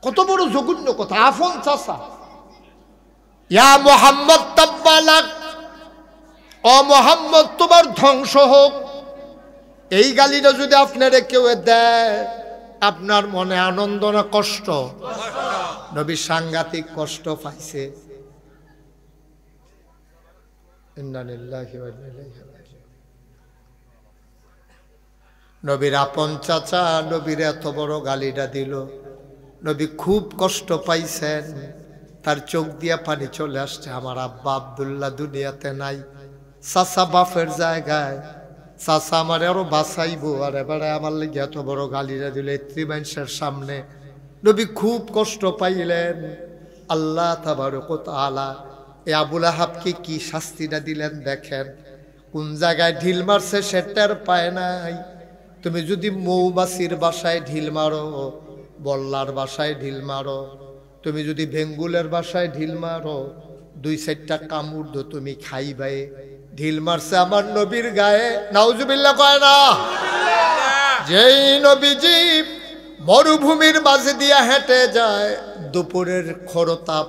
কত বড় জঘন্য কথা, আফন চাচা। ইয়া মুহাম্মদ তাব্বালাক, ও মুহাম্মদ তোমার ধ্বংস হোক। এই গালিটা যদি আপনারে কেউ দেয়, আপনার মনে আনন্দ না কষ্ট? নবী সাংঘাতিক কষ্ট পাইছে। ইন্না লিল্লাহি ওয়া ইন্না ইলাইহি রাজিউন। নবীর আপন চাচা নবীর এত বড় গালিটা দিল, নবী খুব কষ্ট পাইছেন। তার চোখ দিয়া পানি চলে আসছে। আমার আব্বা আব্দুল্লাহ দুনিয়াতে নাই, চাচা বাপের জায়গায়, চাচা আমার আরো বাঁচাইবো, আর এবারে আমার লেগে এত বড় গালিটা দিল এত্রি মানুষের সামনে। নবী খুব কষ্ট পাইলেন। আল্লাহ তাবারক ওয়া তাআলা এই আবুল আহাবকে কি শাস্তিটা দিলেন দেখেন। কোন জায়গায় ঢিল মারছে সেটার পায় নাই। তুমি যদি মৌমাছির বাসায় ঢিল মারো, বল্লার বাসায় ঢিল মারো, তুমি যদি ভেঙ্গুলের বাসায় ঢিল মারো, 2-4টা কামড় দো তুমি খাইবাই। ঢিল মারছে আমার নবীর গায়ে, নাউজুবিল্লাহ কয় না? যেই নবীজি মরুভূমির মাঝে দিয়া হেঁটে যায়, দুপুরের খরতাপ,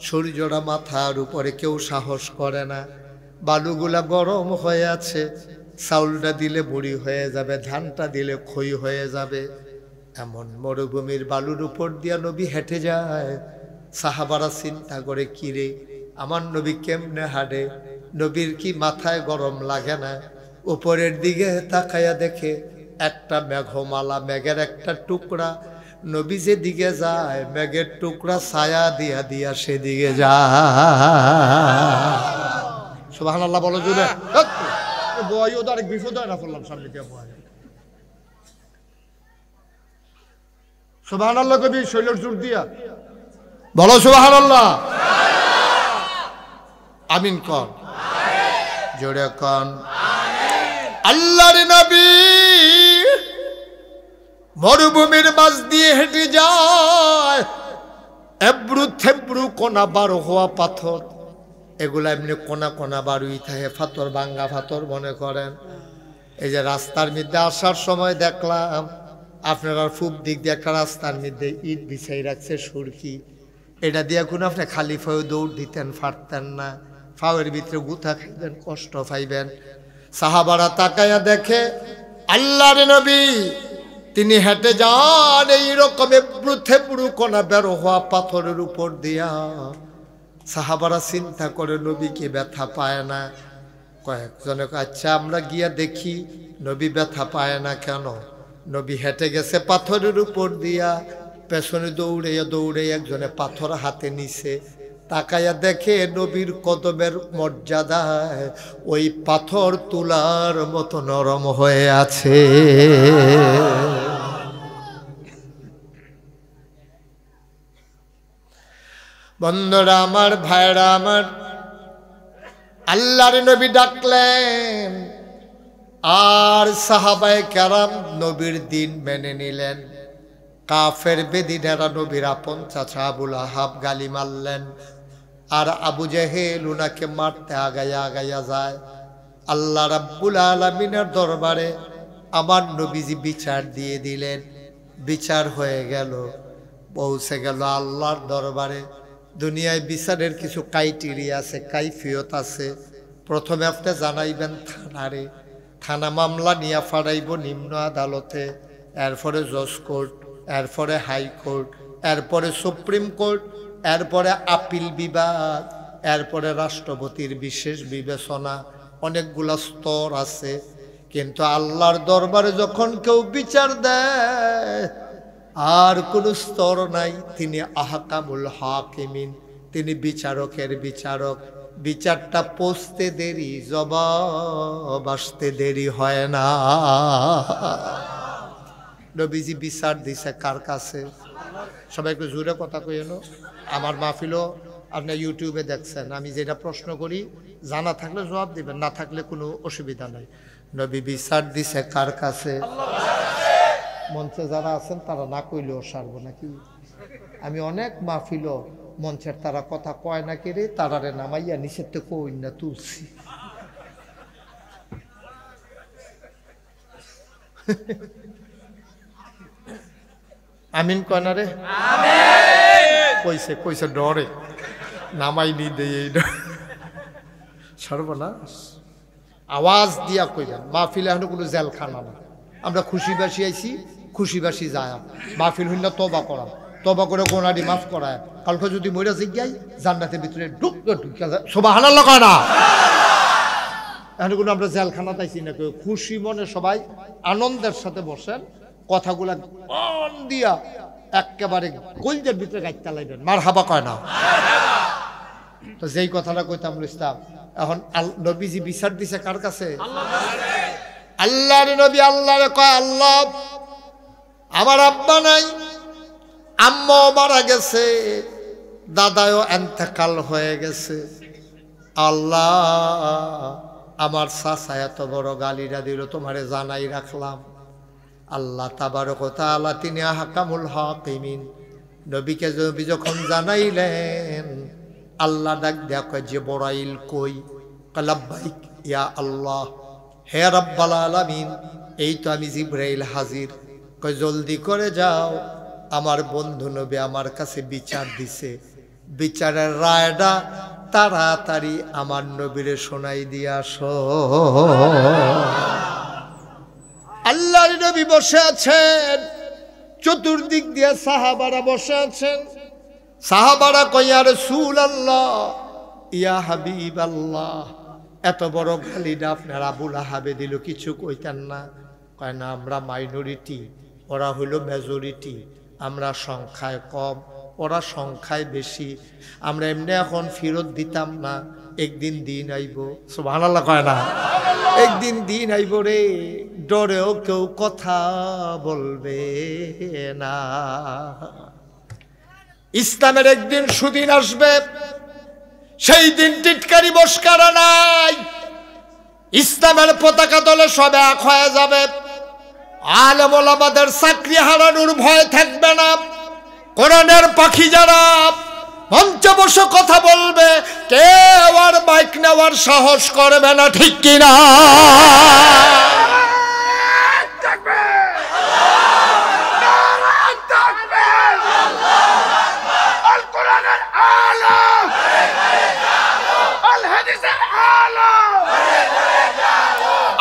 সূর্যটা মাথার উপরে, কেউ সাহস করে না। বালুগুলা গরম হয়ে আছে, চাউলটা দিলে বুড়ি হয়ে যাবে, ধানটা দিলে ক্ষয় হয়ে যাবে। এমন মরুভূমির বালুর উপর দিয়া নবী হেঁটে যায়। সাহাবারা চিন্তা করে, কিরে আমার নবী কেমনে হাঁটে, নবীর কি মাথায় গরম লাগে না? উপরের দিকে তাকাইয়া দেখে একটা মেঘমালা, মেঘের একটা টুকরা, নবী যেদিকে যায় মেঘের টুকরা ছায়া দিয়া দিয়া সেদিকে যায়। সুবহানাল্লাহ বলো জুড়ে। বয় ওদের আরেক বিপদ হয় না, বললাম সামনে দিয়ে বয়। সুবহানাল্লাহ কবি শৈলের জোর দিয়া বলো সুবহানাল্লাহ। আমিন কর, জোরে কন। আল্লাহর নবী মরুভূমির মাঝ দিয়ে হেঁটে যায়। এবড়ু থেবড়ু কোনা বার হওয়া পাথর, এগুলা এমনি কোনা কোনা বারুই থাকে, পাথর, ভাঙ্গা পাথর মনে করেন। এই যে রাস্তার মধ্যে আসার সময় দেখলাম আপনারা পূব দিক দিয়ে একটা রাস্তার মধ্যে ইট বিছাই রাখছে, সুরকি। এটা দিয়ে কোনো আপনি খালি ফাও দৌড় দিতেন পারতেন না, ফাওয়ের ভিতরে গুথা খাইবেন, কষ্ট পাইবেন। সাহাবারা তাকায়া দেখে আল্লাহর নবী তিনি হেঁটে যান এইরকম এবড়ু থেবড়ু কোনা বের হওয়া পাথরের উপর দিয়া। সাহাবারা চিন্তা করে নবী কি ব্যথা পায় না? কয়েকজনে আচ্ছা আমরা গিয়া দেখি নবী ব্যথা পায় না কেন। নবী হেঁটে গেছে পাথরের উপর দিয়া, পেছনে দৌড়াইয়া দৌড়াইয়া একজনে পাথর হাতে নিছে। তাকাইয়া দেখে নবীর কদমের মর্যাদায় ওই পাথর তুলার মতো নরম হয়ে আছে। বন্ধুরা আমার, ভাইরা আমার, আল্লাহর নবী ডাকলেন আর সাহাবায়ে কেরাম নবীর দিন মেনে নিলেন। কাফের বেদিনেরা নবীর আপন চাচা আবুল আহাব গালি মারলেন, আর আবু জেহেল উনাকে মারতে আগাইয়া আগাইয়া যায়। আল্লাহ রাব্বুল আলামিনের দরবারে আমার নবীজি বিচার দিয়ে দিলেন। বিচার হয়ে গেল, পৌঁছে গেল আল্লাহর দরবারে। দুনিয়ায় বিচারের কিছু ক্রাইটেরিয়া আছে, কাইফিয়ত আছে। প্রথমে আপনি জানাইবেন থানারে, থানা মামলা নিয়ে ফাড়াইব নিম্ন আদালতে, এরপরে জজ কোর্ট, এরপরে হাইকোর্ট, এরপরে সুপ্রিম কোর্ট, এরপরে আপিল বিভাগ, এরপরে রাষ্ট্রপতির বিশেষ বিবেচনা। অনেকগুলা স্তর আছে। কিন্তু আল্লাহর দরবারে যখন কেউ বিচার দেয় আর কোনো স্তর নাই। তিনি আহকামুল হাকিমিন, তিনি বিচারকের বিচারক। বিচারটা পৌঁছতে দেরি, জবাব আসতে দেরি হয় না। নবীজি বিচার দিছে কার কাছে? সবাই একটু জোরে কথা কইল। আমার মাহফিলও আপনি ইউটিউবে দেখছেন, আমি যেটা প্রশ্ন করি জানা থাকলে জবাব দিবেন, না থাকলে কোনো অসুবিধা নাই। নবী বিচার দিছে কার কাছে? মঞ্চে যারা আছেন তারা না কইলেও সারবো নাকি? আমি অনেক মাহফিলও মঞ্চের তারা কথা কয় না কে রে, তারারে নামাইয়া নিষেধ তো কই না তুলছি। আমিন কয় না রে? কইছে কইছে ডরে নামাই নি দে এই সর্বনাশ। আওয়াজ দিয়া কইবেন। মাহফিলে এখন কোনো জেলখানা না, আমরা খুশিবাসী আইছি, খুশিবাসী যায়। মাহফিল হইল তবা করা, তবা করে গোনাডি মাফ করায়। কালকে যদি মইরা জিজ্ঞাই জান্নাতের ভিতরে ঢুকা যায়। সুবহানাল্লাহ কয় না? এখন কোনো আমরা জেলখানা তাইছি না, কেউ খুশি মনে সবাই আনন্দের সাথে বসেন, কথাগুলা মন দিয়া একেবারে কলজের ভিতরে গাইতে লাইবেন। মারহাবা কয় না? তো যেই কথাটা কইতাম ইসলাম, এখন নবীজি বিচার দিছে কার কাছে? আল্লাহর নবী আল্লাহরে কয়, আল্লাহ আমার আব্বা নাই, আম্মাও মারা গেছে, দাদাও এন্তেকাল হয়ে গেছে। আল্লাহ আমার চাচা এত বড় গালিটা দিল, তোমারে জানাই রাখলাম। আল্লাহ তাবারক ওয়া তাআলা তিনি আহকামুল হাকিমিন, নবীকে নবী যখন জানাইলেন, আল্লাহ ডাক দেয়া কয় জিবরাইল কই? লাব্বাইক ইয়া আল্লাহ, হে রাব্বাল আলামিন, এই তো আমি জিবরাইল হাজির। কয় জলদি করে যাও, আমার বন্ধু নবী আমার কাছে বিচার দিছে, বিচারের রায়টা তাড়াতাড়ি আমার নবীরে শোনাই দিয়ে আসো। আল্লাহর নবী বসে আছেন, চতুর্দিক দিয়ে সাহাবারা বসে আছেন। সাহাবারা কয় ইয়া রাসূলুল্লাহ, ইয়া হাবিবাল্লাহ, এত বড় গালিটা আপনার আবুল আহাবে দিল, কিছু কইতেন না? কয় না, আমরা মাইনরিটি, ওরা হইল মেজরিটি, আমরা সংখ্যায় কম, ওরা সংখ্যায় বেশি, আমরা এমনি এখন ফেরত দিতাম না, একদিন দিন আইব। সুবহানাল্লাহ কয় না? একদিন দিন আইব রে, ডরেও কেউ কথা বলবে না। ইসলামের একদিন সুদিন আসবে, সেই দিন টিটকারি বসকারা নাই, ইসলামের পতাকা দলে সব এক হয়ে যাবে, আলেম ওলামাদের চাকরি হারানোর ভয় থাকবে না, কোরআনের পাখি যারা মঞ্চে বসে কথা বলবে, কেউ আর মাইক নেওয়ার সাহস করবে না, ঠিক কিনা?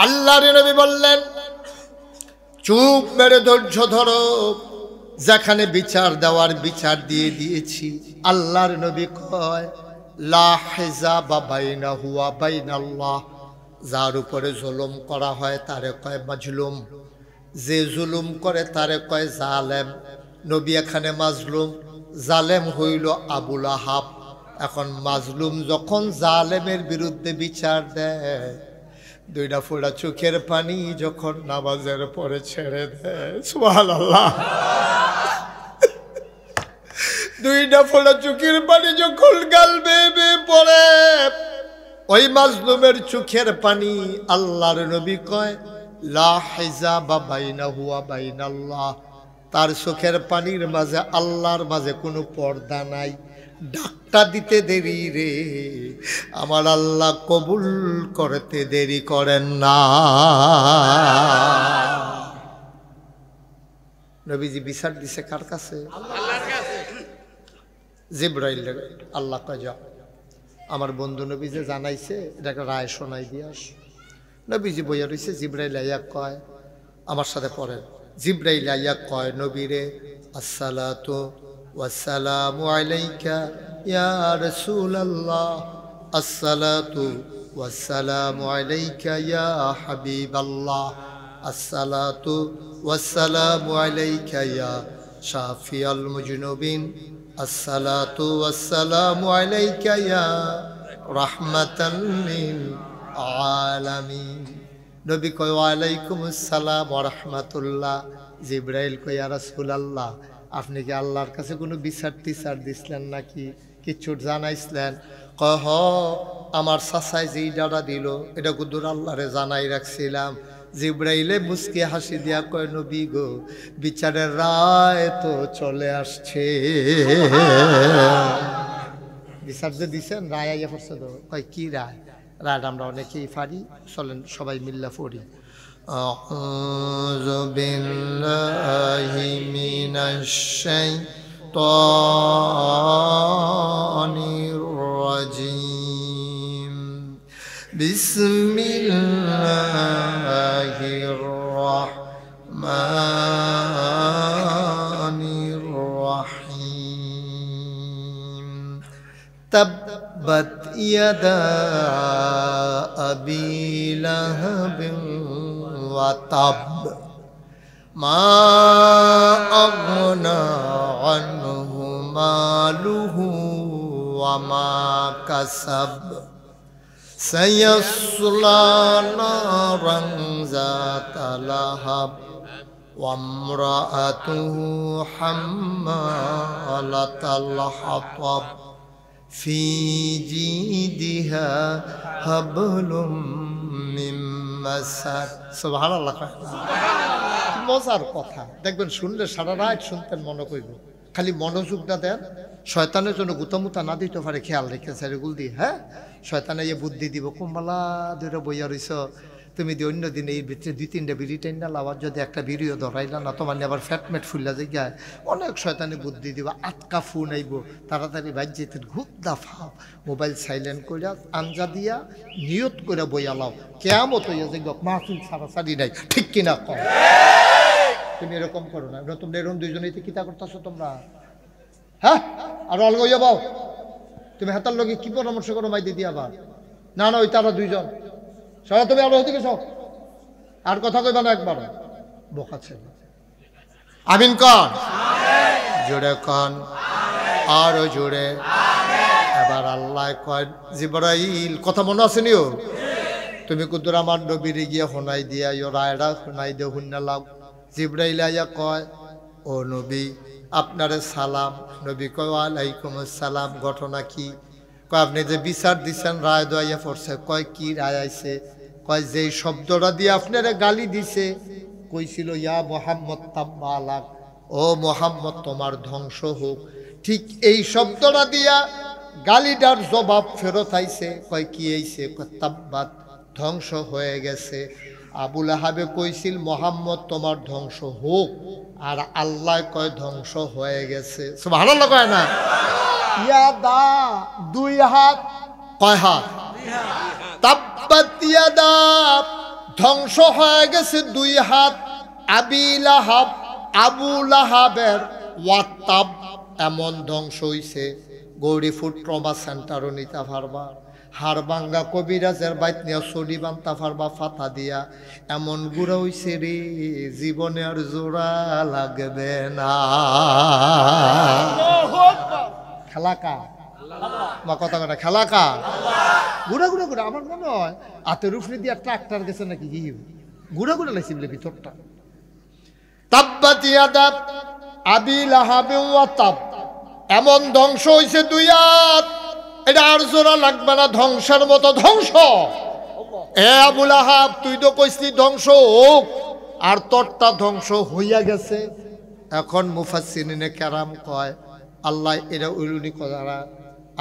আল্লাহর নবী বললেন, চুপ মেরে ধৈর্য ধরো, যেখানে বিচার দেওয়ার বিচার দিয়ে দিয়েছি। আল্লাহর নবী কয়, লা হিজাবা বাইনাহু ওয়া বাইনাল্লাহ, যার উপরে জুলুম করা হয় তারে কয় মাজলুম, যে জুলুম করে তারে কয় জালেম। নবী এখানে মাজলুম, জালেম হইল আবুল আহাব। এখন মাজলুম যখন জালেমের বিরুদ্ধে বিচার দেয়, দুইটা ফোঁটা চোখের পানি যখন নামাজের পরে ছেড়ে দেয়, সুবহানাল্লাহ, দুইটা ফোঁটা চোখের পানি যখন গাল বেয়ে বেয়ে পড়ে, ওই মাজলুমের চোখের পানি আল্লাহর নবী কয় লা হিজাবা বাইনাহু ওয়া বাইনাল্লাহ, তার চোখের পানির মাঝে আল্লাহর মাঝে কোনো পর্দা নাই। ডাকটা দিতে দেরি রে, আমার আল্লাহ কবুল করতে দেরি করেন না। নবীজি বিচার দিছে কার কাছে? আল্লাহর কাছে। জিবরাইল আল্লাহ কয় যাও, আমার বন্ধু নবী যে জানাইছে এটাকে রায় শোনাই দিয়ে আস। নবীজি বইয়া রয়েছে, জিবরাইল আইয়া কয়, আমার সাথে পড়েন। জিবরাইল আইয়া কয় নবীরে, আসসালাতু ওয়াসসালামু আলাইকা ইয়া রাসূলুল্লাহ, আসসালাতু ওয়াসসালামু আলাইকা ইয়া হাবিবাল্লাহ, আসসালাতু ওয়াসসালামু আলাইকা ইয়া শাফিয়াল মুজনুবিন, আসসালাতু ওয়াসসালামু আলাইকা ইয়া রাহমাতাল লিল আলামিন। নবী কয় ওয়া আলাইকুমুস সালাম ওয়া রাহমাতুল্লাহ। জিবরাইল কয় ইয়া রাসূলুল্লাহ, আপনি কি আল্লাহর কাছে কোনো বিচার টিচার দিছিলেন নাকি, কিছু জানাইছিলেন? কয় হ, আমার চাচাই যেই ডাটা দিল এটা কুদুর আল্লাহরে জানাই রাখছিলাম। জিবরাইলে মুস্কি হাসি দিয়া কয় নবী গো, বিচারের রায় তো চলে আসছে। বিচার যে দিছেন, রায় আইয়া পড়ছে তো। কয় কি রায়? রায়টা আমরা অনেকেই পারি, চলেন সবাই মিল্লা পড়ি। আউযু বিল্লাহি মিনাশ শাইতানির রাজিম বিসমিল্লাহির রাহমানির রাহিম তাব্বাত ইয়াদা আবি লাহাবিন ওয়া তাব মা আগনা আনহু মালুহু ওয়া মা কাসাব সায়াসলা নারান যাতা লাহাব ওয়া ইমরাআতুহু হাম্মালাতাল হাতাব ফি জিদিহা হাবলুম মিন মাসাদ। সুবহানাল্লাহ। মজার কথা দেখবেন, শুনলে সারা রাত শুনতেন, মনে করব। খালি মনোযোগটা দেন, শয়তানের জন্য গুতামুতা না দিতে পারে খেয়াল রেখেছে এগুল দিয়ে। হ্যাঁ, শয়তানে এই বুদ্ধি দিব, কুম্বালা ধরে বইয়া রইছ তুমি দি অন্য দিনে এই ভিতরে 2-3টা বিড়ি টাইনা লাভার, যদি একটা বিড়িও ধরাইলা না তোমার আবার ফ্যাটমেট ফুললা জায়গায় অনেক শয়তানে বুদ্ধি দিব। আটকা ফোন আইব, তাড়াতাড়ি বাইর যেতে ঘুপ দাফাও, মোবাইল সাইলেন্ট করে আঞ্জা দিয়া নিয়ত করে বইয়া লাও, কেয়ামত হইয়া যাইব, মাহফিল ছাড়াছাড়ি নাই। ঠিক কিনা কম? তুমি এরকম করো না, তোমরা এরকম দুইজনেই কিতা করতেছো তোমরা? হ্যাঁ, আর অলগ হইয়া পাও তুমি হাতার লগে কি পরামর্শ করো মাই দিদি আবার? না না, ওই তারা দুইজন সারা, তুমি আরো হতে সব আর কথা কইবা না একবার, বোকা ছেলে। আমিন কন, জোরে কন, আরো জোরে। এবার আল্লাহ কয়, জিবরাইল, কথা মনে আছে নিও, তুমি কুদুর আমার নবীর গিয়ে হোনাই দিয়া রায়রা হোনাই দিয়ে হুন্না লাভ। জিবরাইল আইয়া কয়, ও নবী আপনারে সালাম। নবী কয়, ওয়ালাইকুম আসসালাম। ঘটনা কি? কয়, আপনি যে বিচার দিচ্ছেন, রায় দোয়াইয়া পড়ছে। কয়, কি রায় আইছে? কয়, যেই শব্দটা দিয়ে আপনারে গালি দিছে, কইছিল ইয়া মুহাম্মদ তাব্বা আলাক, ও মুহাম্মদ তোমার ধ্বংস হোক, ঠিক এই শব্দটা দিয়া গালিটার জবাব ফেরত আইছে। কয়, কি আইছে? কয়, তাব্বাত, ধ্বংস হয়ে গেছে। আবু লাহাবে কইছিল মুহাম্মদ তোমার ধ্বংস হোক, আর আল্লাহ কয় ধ্বংস হয়ে গেছে। সুবহানাল্লাহ কয় না? ইয়াদা, দুই হাত। কয় হাত? তাব্বাত ইয়াদা, ধ্বংস হয়ে গেছে দুই হাত। আবি লাহাব, আবু লাহাবের। ওয়াতাব, এমন ধ্বংস হইছে গৌরীপুর ট্রমা সেন্টারও নিতে পারবা, হাড়বাঙ্গা কবিরাজের বাইত নিয়ে চড়ি বান্তা পারবা ফাতা দিয়া। এমন গুড়া হইছে রে, জীবনে আর জোড়া লাগবে না। খেলাকা বা কথা কথা খেলাকা ঘুরা ঘুরা ঘুরা। আমার মনে হয় হাতের উপরে দিয়ে ট্রাক্টর গেছে নাকি, কি ঘুরা ঘুরা লাগছে বলে ভিতরটা। তাব্বাত ইয়াদা আবি লাহাব ওয়া তাব, এমন ধ্বংস হইছে দুই হাত, এটা আর জোড়া লাগবে না, ধ্বংসের মতো ধ্বংস। এ আবু লাহাব, তুই তো কইসলি ধ্বংস হোক, আর তোরটা ধ্বংস হইয়া গেছে। এখন মুফাসসিরিনে কেরাম কয়, আল্লাহ এরা উলুনি করা,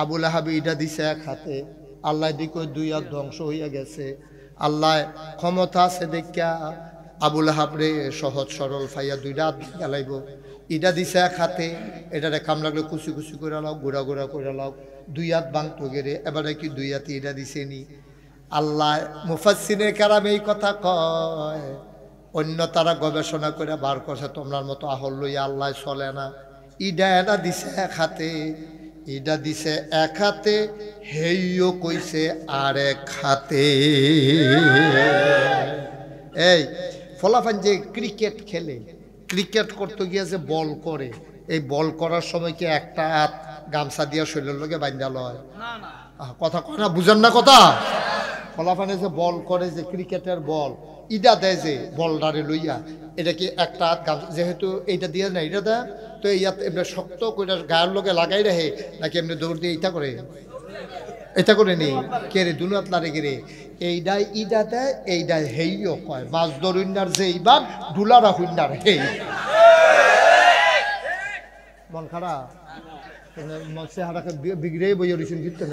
আবু লাহাব এটা দিছে এক হাতে, আল্লাহ দিকে দুই হাত ধ্বংস হইয়া গেছে। আল্লাহ ক্ষমতা আছে দেখা আবু লাহাব রে সহজ সরল ফাইয়া দুইটা হাত গেলাইব। ইটা দিছে এক হাতে, এটারে কাম লাগলে কুচি কুচি করে লাও, গোড়া গোড়া করে লাও, দুই হাত বাংতো গেরে, এবারে কি দুই হাতে এটা দিছে নি? আল্লাহ মুফাসসিরিনে কেরাম এই কথা কয়, অন্য তারা গবেষণা করে বার করছে তোমার মতো আহল লইয়া আল্লাহ চলে না। ইডা এটা দিছে এক হাতে, ইডা দিছে এক হাতে, হেইও কইছে আর এক হাতে। এই ফলাফান যে ক্রিকেট খেলে, ক্রিকেট করতে গিয়ে যে বল করে, এই বল করার সময় কি একটা হাত গামছা দিয়া শরীরের লগে বান্ধা লয়? কথা কয় না, বুঝেন না কথা? ফলাফানে যে বল করে, যে ক্রিকেটের বল, ইডা দেয় যে বলডারে লইয়া, এটা কি একটা হাত গামছা, যেহেতু এইটা দিয়ে না এটা দেয়, তো ইয়াত এমনি শক্ত করে গায়ের লগে লাগাই রাখে, নাকি এমনি দৌড় দিয়ে এইটা করে, এটা করে নেই কে রে, দুনাত লারে গেরে, এইডাই ইডা দেয়, এইডাই হেইও কয়। মাছ ধরুন্নার যে এইবার ডুলারা হুন্নার হেই। মন খারাপ, চেহারাকে বিগড়ে বইয়া রয়েছেন, কিন্তু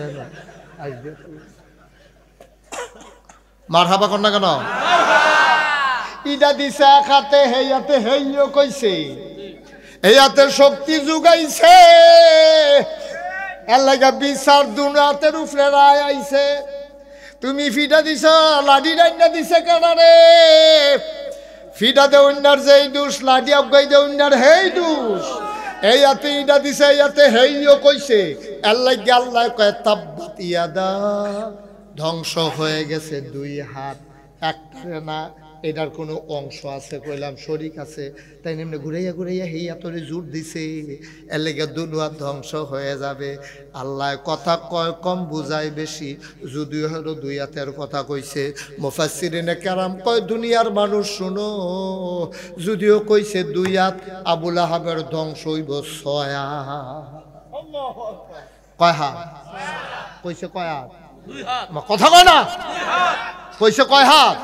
আসবে মার হাবা কর না কেন? ইডা দিছে এক হাতে, হেই হাতে হেইও কইছে, এই হাতে শক্তি জুগাইছে, এর লাগা বিচার দুনাতের উপরে রায় আইছে। তুমি ফিডা দিছ, লাডি ডাইনা দিছে কানারে, ফিডা দে উন্নার যেই দুষ, লাডি আবগাই দে উন্নার হেই দুষ। এই হাতে ইডা দিছে, এই হাতে হেইও কইছে, এর লাগা আল্লাহ কয় তাব্বাত ইয়াদা, ধ্বংস হয়ে গেছে দুই হাত, একটারে না। এটার কোনো অংশ আছে কইলাম, শরিক আছে, তাই এমনি ঘুরাইয়া ঘুরাইয়া হেই হাতরে জোর দিছে, এর লেগে দুই হাত ধ্বংস হয়ে যাবে। আল্লাহ কথা কয় কম, বুঝায় বেশি, যদিও হলো দুই হাতের কথা কইছে। মুফাসসিরিনে কেরাম কয় দুনিয়ার মানুষ শুনো, যদিও কইছে দুই হাত, আবুল আহাবের ধ্বংস হইব 6 হাত। কয় হাত কইছে? কয় হাত? কথা কয় না, কইছে কয় হাত?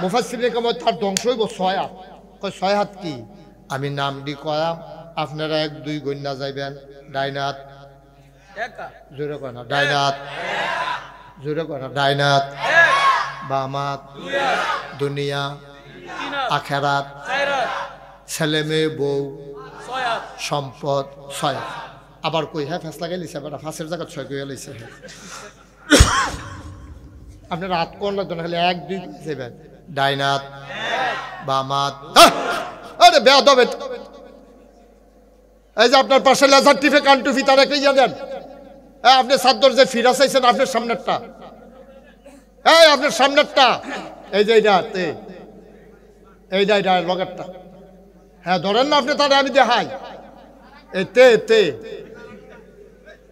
মুফাসসিরিনে কেরাম তার ধ্বংস হইব 6 হাত। কয় 6 হাত কি? আমি নাম দি কয়াম, আপনারা 1 2 গন্যা যাইবেন। ডাইনাত, জোরে কয় না, ডাইনাত, জোরে কয় না, ডাইনাত, বামাত, দুনিয়া, আখেরাত, ছেলে মেয়ে বউ, সম্পদ, 6 হাত। আবার কই হ্যাঁ ফেস লাগাই লিছে, আবার ফাঁসের জায়গা 6 কইয়া লিছে। আপনার হাত কোন লাগতো না, খালি 1 2 যাইবেন। ডাইনাত, বামাত, আরে বেয়াদব। এই যে আপনার পাশে লেজার টিফে কানটুফি, তারা কইয়া দেন। আপনি সাদ্দর যে ফিরা চাইছেন, আপনার সামনেরটা, এই আপনার সামনেরটা, এই যে এইটাতে, এইটা লগেরটা, হ্যাঁ ধরেন না আপনি, তারা আমি দেখাই। এই তে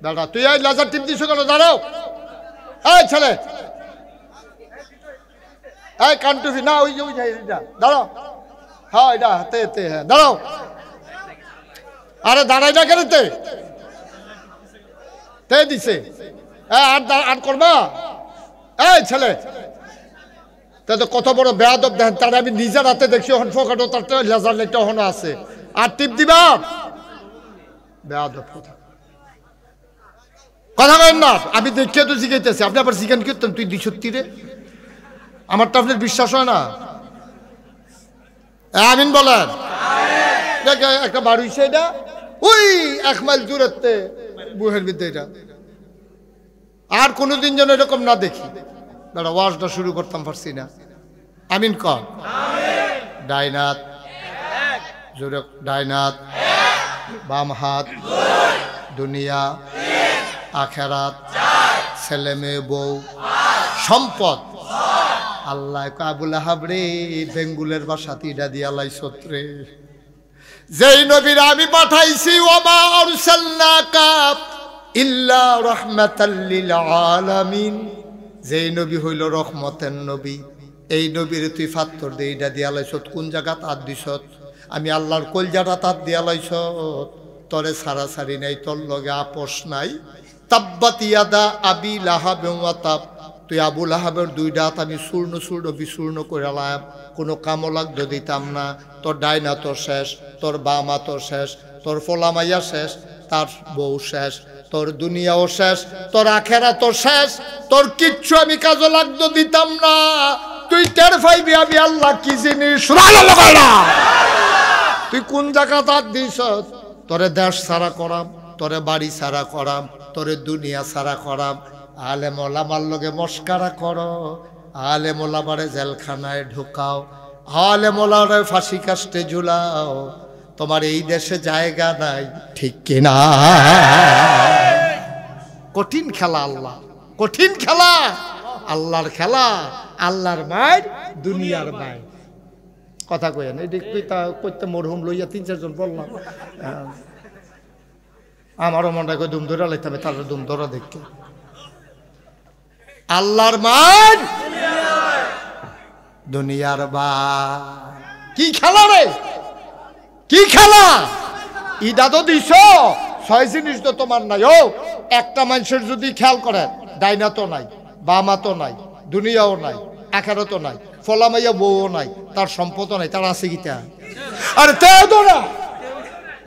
দাদা, তুই এই লেজার টিপ দিছ কেন? দাঁড়াও, এই ছেলে, এই কানটুফি না, ওই দাঁড়াও, হ্যাঁ এটা তে হ্যাঁ দাঁড়াও। আরে দাঁড়াই না কেন? তে দিছে, আর করবা? এই ছেলে, তো কত বড় বেয়াদব দেখেন, তারা আমি নিজের হাতে দেখছি, হন ফোকাটো তার লেজার লাইটটা হন আছে, আর টিপ দিবা? বেয়াদব কথা বলেন না। আমি দেখে তো জিজ্ঞাইতেছি, আপনি আবার জিজ্ঞান করতেন তুই 2 রে, আমার তো আপনার বিশ্বাস হয় না। আমিন বলেন। একটা বাড়ি হইছে, এটা ওই 1 মাইল দূরত্বে বুহের বিদ্যে, এটা আর কোনোদিন যেন এরকম না দেখি। দাঁড়া, ওয়াজটা শুরু করতাম, পারছি না। আমিন কর। ডাইনাত, জোরে, ডাইনাত, বাম হাত, দুনিয়া, আখেরাত, ছেলে মেয়ে বউ, সম্পদ। আল্লাহ আবুল আহাব রে, বেঙ্গুলের বাসাতে ইডা দিয়া লাইছত রে। যেই নবীর আমি পাঠাইছি, ওমা আরসালনাকা ইল্লা রাহমাতাল লিল আলামিন, যেই নবী হইল রহমতের নবী, এই নবীর তুই ফাত্তর দে ইডা দিয়া লাইছত। কোন জায়গা তার দিছত? আমি আল্লাহর কলজাটা তার দিয়া লাইছত। তরে সারাসারি নাই, তোর লগে আপোষ নাই। তাব্বাত ইয়াদা আবি লাহাব ওয়া তাব, তুই আবুল আহাবের 2 হাত আমি চূর্ণ চূর্ণ বিচূর্ণ করে লাম, কোনো কামো লাগতো দিতাম না। তোর ডাইনা তোর শেষ, তোর বামা তোর শেষ, তোর ফোলামাইয়া শেষ, তার বউ শেষ, তোর দুনিয়াও শেষ, তোর আখেরা তোর শেষ, তোর কিচ্ছু আমি কাজে লাগতো দিতাম না। তুই টের পাইবি আমি আল্লাহ কি জিনিস। তুই কোন জায়গা তার দিস? তোরে দেশ ছাড়া করাম, তোরে বাড়ি ছাড়া করাম, তোরে দুনিয়া ছাড়া করাম। আলেম ওলামার লগে মস্কারা করো, আলেম ওলামারে জেলখানায় ঢুকাও, আলেম ওলামারে ফাঁসি কাস্টে ঝুলাও। তোমার এই দেশে জায়গা নাই, ঠিক কিনা? কঠিন খেলা আল্লাহ, কঠিন খেলা, আল্লাহর খেলা, আল্লাহর মায়ের, দুনিয়ার মায়ের। কথা কইেন, এই করতে মরহুম লইয়া 3-4 জন বললাম। আমারও মনটা কই দুম ধরা লাইতে হবে, তাহলে দুম ধরা দেখে। আল্লাহর মান, দুনিয়ার বা কি খেলা রে, কি খেলা? ইদা তো দিছ 6 জিনিস তো তোমার নাই। ও একটা মানুষের যদি খেয়াল করে, ডাইনা তো নাই, বামা তো নাই, দুনিয়াও নাই, আখেরা তো নাই, ফলামাইয়া বউও নাই, তার সম্পদও নাই, তার আছে কিটা? আরে তে তো না,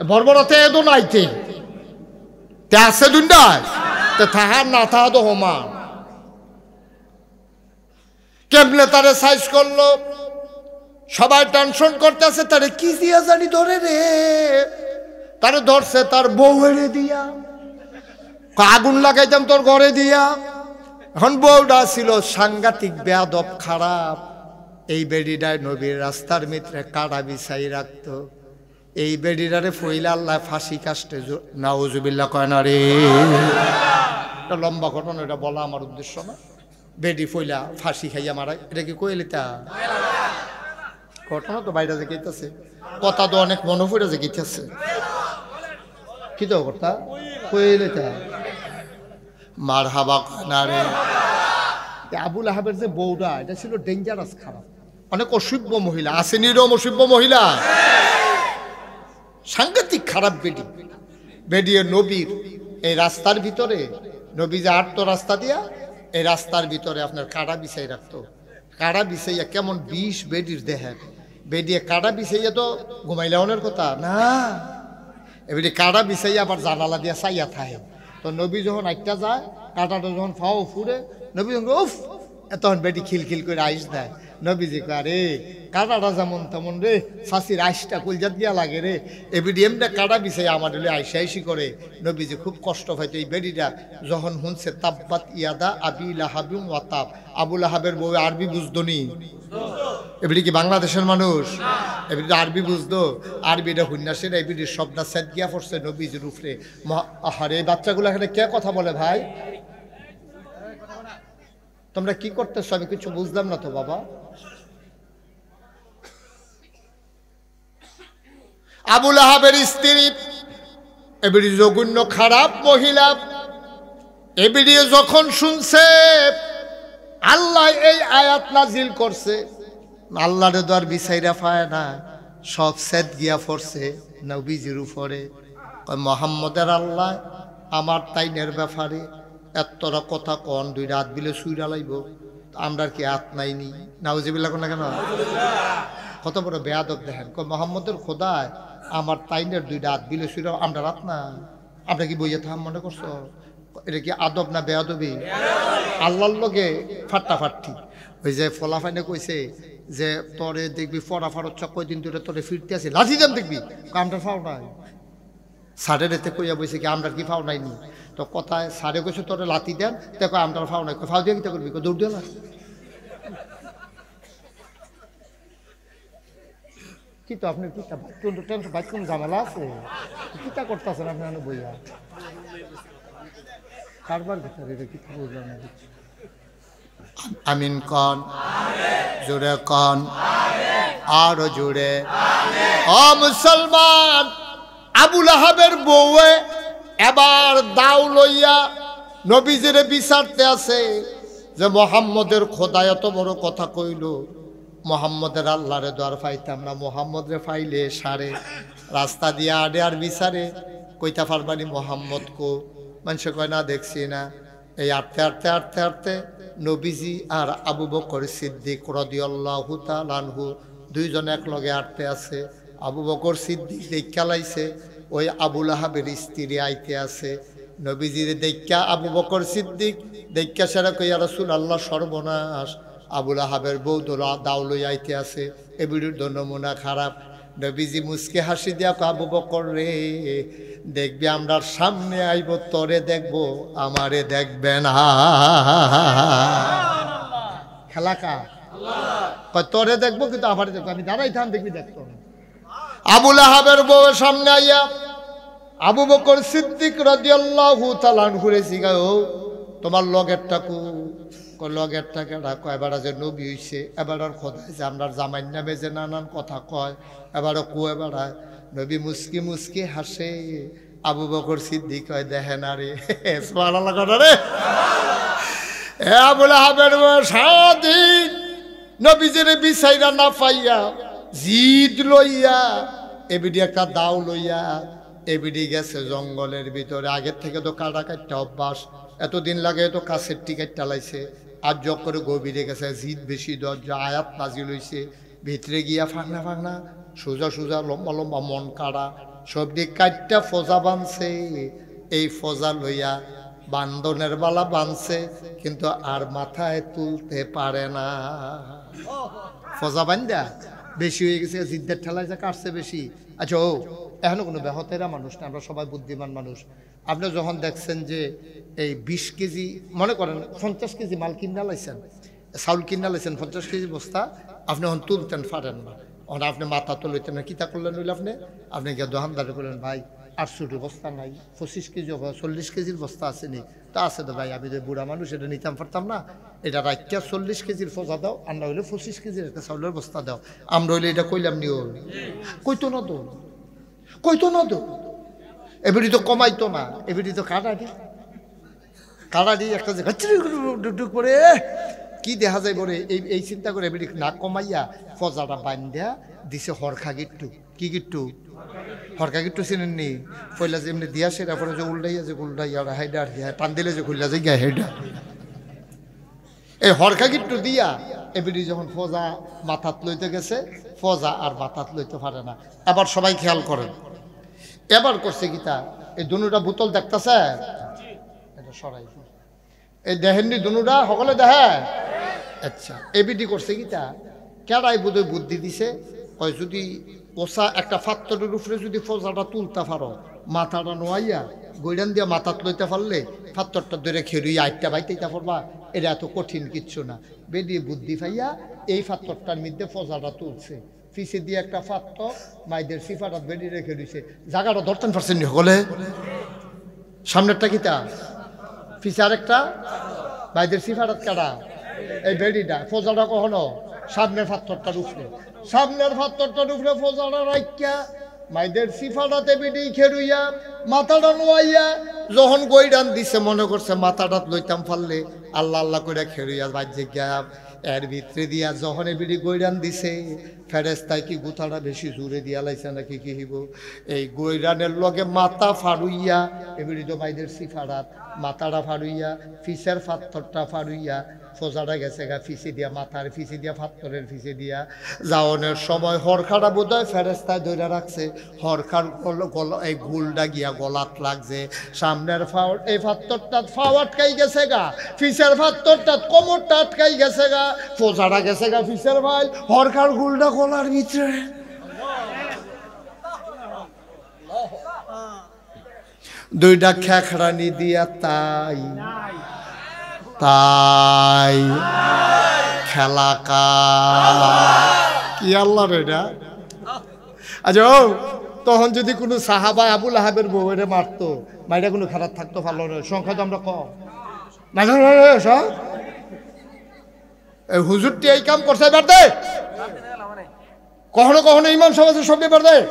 বড় বড় তে তো নাই, তে আছে দুনিয়ায়, তে থাহার না থাহা তো হোমান। কেমনে তারে সাইজ করলো? সবাই টেনশন করতেছে, তারে কি দিয়া জানি ধরে রে, তারে ধরছে তার বউরে দিয়া, আগুন লাগাইতাম তোর ঘরে দিয়া। এখন বউটা ছিল সাংঘাতিক বেয়াদব খারাপ। এই বেডিটায় নবীর রাস্তার মিত্রে কাটা বিছাই রাখতো। এই বেডিটারে ফইলা আল্লাহ ফাঁসি কাস্টে, নাউজুবিল্লাহ কয় না রে। এটা লম্বা ঘটনা, এটা বলা আমার উদ্দেশ্য না। বেডি ফইলা ফাঁসি খাইয়া মারা, এটা কি কইলিতা ঘটনা তো বাইরে যে গেইতেছে, কথা তো অনেক মনে পড়ে যে গেইতেছে। কি তো কথা কইলিতা মার হাবা না রে। আবুল আহাবের যে বউটা, এটা ছিল ডেঞ্জারাস খারাপ, অনেক অসভ্য মহিলা, আসেনি রম অসভ্য মহিলা, সাংঘাতিক খারাপ বেডি। বেডিয়ে নবীর এই রাস্তার ভিতরে, নবী যে হাঁটতো রাস্তা দিয়া, এই রাস্তার ভিতরে আপনার কাটা বিছাই রাখতো। কাটা বিছাইয়া কেমন 20 বেডির দেহের, বেডিয়ে কাটা বিছাইয়া তো ঘুমাইলে অনের কথা না, এবারে কাটা বিছাইয়া আবার জানালা দিয়া চাইয়া থাকে। তো নবী যখন একটা যায়, কাটাটা যখন ফাও ফুরে, নবী যখন উফ, তখন বেটি খিলখিল করে আইস দেয়। নবীজি কয় রে কাটাটা যেমন তেমন রে, শাশির আইসটা কুলজাত দিয়া লাগে রে। এবিডি এমনি কাটা বিছাই আমার হলে আইসা আইসি করে। নবীজি খুব কষ্ট পাইতো। এই বেডিটা যখন শুনছে তাব্বাত ইয়াদা আবি লাহাবিম ওয়া তাব, আবু লাহাবের বউ আরবি বুঝতো নি, এবিডি কি বাংলাদেশের মানুষ, এবিডি আরবি বুঝতো, আরবিটা হুন্যাসের এবিডির শব্দটা সেট গিয়া পড়ছে নবীজির উপরে। আহারে এই বাচ্চাগুলো এখানে কে কথা বলে ভাই, তোমরা কি করতেছো আমি কিছু বুঝলাম না তো বাবা। আবু লাহাবের স্ত্রী এবিডি জঘন্য খারাপ মহিলা, এবিডি যখন শুনছে আল্লাহ এই আয়াত নাজিল করছে, আল্লাহরে তো আর বিচাইরা পায় না, সব সেট গিয়া পড়ছে নবীজির উপরে। মুহাম্মদের আল্লাহ আমার তাইনের ব্যাপারে এতটা কথা কন, 2 রাত বিলে শুইরা লাইব, আমরা কি হাত নাইনি, নাউজুবিল্লাহ কোন না কেন, কত বড় বেয়াদব দেখেন। মুহাম্মদের খোদায় আমার তাইনের 2 রাত বিলে শুইরা আমরা রাত না, আমরা কি বইয়া থাম মনে করছো, এটা কি আদব না বেয়াদবি? আল্লাহর লগে ফাট্টাফাট্টি। ওই যে ফলাফাইনে কইছে যে তোরে দেখবি ফরা ফারত কয়দিন ধরে তোরে ফিরতে আছে, লাঠি দেন দেখবি, আমরা ফাও নাই। সাড়ে এতে কইয়া বইছে কি আমরা কি ফাও নাইনি, তো কথায় সাড়ে কইছে তোরে লাঠি দেন, দেখো আমরা ফাও নাই, ফাও দিয়ে কিতা করবি, দৌড় দিয়ে না। কি তো আপনি কিতা বাইক কোন ঝামেলা আছে, কিতা করতেছেন আপনি বইয়া কারবার ভিতরে কিতা বুঝলাম না। আমিন কন, জোরে কন, আরো জোরে। ও মুসলমান, আবু লাহাবের বউয়ে এবার দাও লইয়া নবীজিরে বিচারতে আছে যে মুহাম্মদের খোদা এত বড় কথা কইল, মুহাম্মদের আল্লাহরে দ্বার পাইতাম না, মুহাম্মদরে পাইলে সারে রাস্তা দিয়ে আডে আর বিচারে কইতা পারবানি মুহাম্মদ কো, মানুষ কয় না দেখছি না। এই আটতে আটতে আটতে আটতে নবীজি আর আবু বকর সিদ্দিক রাদিয়াল্লাহু তাআলা আনহু 2 জন এক লগে আটতে আছে। আবু বকর সিদ্দিক দেখা লাইছে ওই আবু লাহাবের স্ত্রী আইতে আছে। নবীজির দেখা আবু বকর সিদ্দিক দেখা সারা কইয়া রাসূলুল্লাহ সর্বনাশ, আবু লাহাবের বউ দোলা দাও লই আইতে আছে, এ বিরুদ্ধ নমুনা খারাপ। নবীজি মুসকে হাসি দিয়া আবু বকর রে, দেখবি আমরা সামনে আইব, তোরে দেখবো আমারে দেখবে না। খেলাকা তোরে দেখবো কিন্তু আমারে দেখবো, আমি দাঁড়াই থাম দেখবি দেখতো। আবু লাহাবের বউ সামনে আইয়া আবু বকর সিদ্দিক রাদিয়াল্লাহু তাআলা আনহুরে জিগায়, ও তোমার লগেরটা কো, লগেরটা কেডা, কয় এবার যে নবী হইছে, এবার আর খোদা হইছে, আমরা জামাই নামে যে নানান কথা কয়, এবারও কুয়ে বেড়ায়। নবী মুস্কি মুস্কি হাসে। আবু বকর সিদ্দিক কয় দেখে না রে, সুবহানাল্লাহ কথা রে। এ আবু লাহাবের সারাদিন নবীজিরে বিচাইরা না পাইয়া জিদ লইয়া এবিডি একটা দাও লইয়া এবিডি গেছে জঙ্গলের ভিতরে। আগের থেকে তো কাটা কাটটা অভ্যাস, এতদিন লাগে তো কাছের টিকিট টালাইছে, আর জগ করে গভীরে গেছে, জিদ বেশি দরজা আয়াত নাজিল হইছে, ভিতরে গিয়া ফাঁকনা ফাঁকনা সোজা সোজা লম্বা লম্বা মন কাড়া সব দিক কাটটা ফজা বানছে। এই ফজা লইয়া বান্ধনের বালা বানছে, কিন্তু আর মাথায় তুলতে পারে না। ফজা বান্ধা বেশি হয়ে গেছে, জিদ্দের ঠেলায় যা কাটছে বেশি। আচ্ছা ও এখনো কোনো ব্যাহতেরা মানুষ না, আমরা সবাই বুদ্ধিমান মানুষ। আপনি যখন দেখছেন যে এই 20 কেজি মনে করেন 50 কেজি মাল কিনা লাইছেন, চাউল কিনা লাইছেন 50 কেজি বস্তা, আপনি এখন তুলতেন পারেন না, ওরা আপনি মাথা তো লইতেন না, কিতা করলেন হইলে আপনি গিয়ে দোকানদারে করলেন ভাই 800 বস্তা নাই, 25 কেজি 40 কেজির বস্তা আসেনি, তা আছে তো ভাই, আমি তো বুড়া মানুষ এটা নিতাম পারতাম না, এটা রাখিয়া 40 কেজির ফজা দাও, আর না হইলে 25 কেজির একটা চাউলের বস্তা দাও। আমরা হইলে এটা কইলাম নিও, কইতো না তো, কইতো না তো, এবারে তো কমাইতো না, এবারে তো কাড়াডি একটা যে ডুক করে কি দেখা যায় বলে এই চিন্তা করে এবারে না কমাইয়া ফজাটা বান্ধা দিছে হরখা গিট্টু। কি গিট্টু? হরকা গিট্টু চিনেননি? পয়লা যে এমনি দিয়া সেটা পরে যে উল্টাইয়া যে উল্টাইয়া হাইডা আর কি টান দিলে যে খুললা যে গিয়া হেডা, এই হরকা গিট্টু দিয়া এবারে যখন ফজা মাথাত লইতে গেছে, ফজা আর মাথাত লইতে পারে না। এবার সবাই খেয়াল করেন, এবার করছে গীতা এই দুনুটা বোতল দেখতেছে, এটা সরাই এই দেখেননি দুনুটা সকলে দেখে। আচ্ছা এবিডি করছে গীতা কেডাই বোধহয় বুদ্ধি দিছে, কয় যদি ওসা একটা ফাত্তরের উপরে যদি ফজাটা তুলতে পারো, মাথাটা নোয়াইয়া গৈরান দিয়া মাথাত লইতে পারলে ফাত্তরটা ধরে খেরুই আটটা বাইতেইতে পারবা, এটা এত কঠিন কিচ্ছু না। বেরিয়ে বুদ্ধি পাইয়া এই ফাত্তরটার মধ্যে ফজাটা তুলছে, পিছে দিয়ে একটা ফাত্তর মাইদের সিফাটা বেরিয়ে রেখে দিছে, জায়গাটা ধরতেন পারছেন সকলে। সামনেরটা কিতা, পিছে আরেকটা মাইদের সিফাটাত কাটা, এই বেডিটা ফজাটা কখনো সামনের ফাত্তরটার উপরে, সামনের ফাত্তরটার উপরে ফজাটা রাখিয়া মাইদের সিফাটাতে বেডি খেরুইয়া মাথাটা নোয়াইয়া যখন গৈরান দিছে, মনে করছে মাথাটা লইতাম পারলে আল্লাহ আল্লাহ করে খেরুইয়া বাজ্যে গিয়া এর ভিতরে দিয়া যখন এবিডি গৈরান দিছে, ফেরেস্তায় কি গুথাটা বেশি জোরে দিয়া লাইছে নাকি কি হইব, এই গৈরানের লগে মাথা ফাড়ুইয়া এবিডি তো মাইদের সিফারাত মাথাটা ফাড়ুইয়া ফিসের ফাত্তরটা ফাড়ুইয়া ফজাটা গেছে গা ফিসে দিয়া, মাথার ফিসে দিয়া ফাত্তরের ফিসে দিয়া যাওয়ানোর সময় হরখাটা বোধ হয় ফেরেস্তায় ধরে রাখছে, হরখার এই গুলটা গিয়া গলাত লাগছে, সামনের ফাওয়ার এই ফাত্তরটা ফাও আটকাই গেছে গা, ফিসের ফাত্তরটা কোমরটা আটকাই গেছে গা, ফজাটা গেছে গা ফিসের ভাই, হরখার গুলটা গলার ভিতরে। দুইটা খেখড়ানি দিয়া তাই তাই খেলা কি আল্লাহ রেডা। আচ্ছা ও তখন যদি কোনো সাহাবা আবুল আহাবের বউরে মারতো, মাইটা কোনো খারাপ থাকতো ভালো নয়, সংখ্যা তো আমরা কম না, হুজুরটি এই কাম করছে এবার দে, কখনো কখনো ইমাম সমাজের সব এবার দেয়,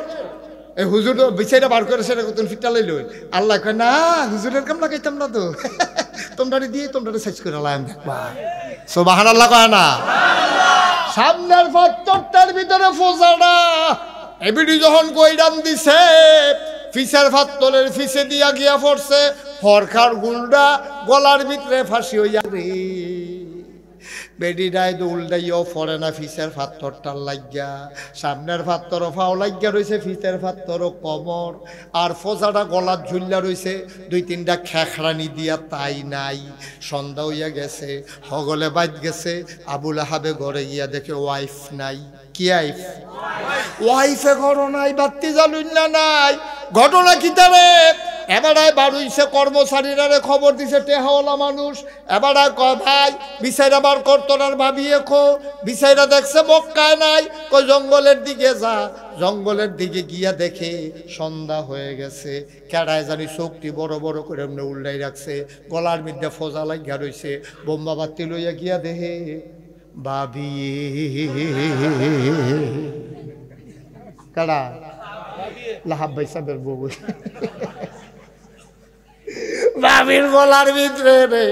এই হুজুর বিচাইটা বার করে সেটা কত ফিটা লইল, আল্লাহ কয় না হুজুরের কাম লাগাইতাম না তো, তোমরা দিয়ে তোমরা সাইজ করে লাগাম দেখবা, সুবহানাল্লাহ কয় না। সামনের ফাত্তরটার ভিতরে ফোজাটা এবিডি যখন গৈরান দিছে, ফিসের ফাত্তরের ফিসে দিয়া গিয়া পড়ছে, হরখার গুলডা গলার ভিতরে ফাঁসি হইয়া রে, বেডিটাই তো উল্টাইও পড়ে না, ফিসের ফাত্তরটার লাগিয়া, সামনের ফাত্তরও ফাও লাগিয়া রয়েছে, ফিসের ফাত্তরও কমর, আর ফোজাটা গলার ঝুল্লা রয়েছে, দুই তিনটা খেখড়ানি দিয়া তাই নাই। সন্ধ্যা হইয়া গেছে, হগলে বাইত গেছে, আবুল আহাবে ঘরে গিয়া দেখে ওয়াইফ নাই। কি আইফ? ওয়াইফে ঘর নাই, বাত্তি জ্বালুন নাই, ঘটনা কি তারে এবারায় বাড়ুইছে, কর্মচারীরা খবর দিছে, টেহাওয়ালা মানুষ, এবারায় কয় ভাই বিচাইরা বার করতনার ভাবিয়ে খো, বিচাইরা দেখছে মক্কায় নাই, কয় জঙ্গলের দিকে যা, জঙ্গলের দিকে গিয়া দেখে সন্ধ্যা হয়ে গেছে, কেডায় জানি চোখটি বড় বড় করে এমনি উল্টাই রাখছে, গলার মধ্যে ফজা লাগিয়া রয়েছে, বোম্বা বাতি লইয়া গিয়া দেখে ভাবি, কেডা? লাহাব ভাই সাহেবের বউ, বাবির গলার ভিতরে রে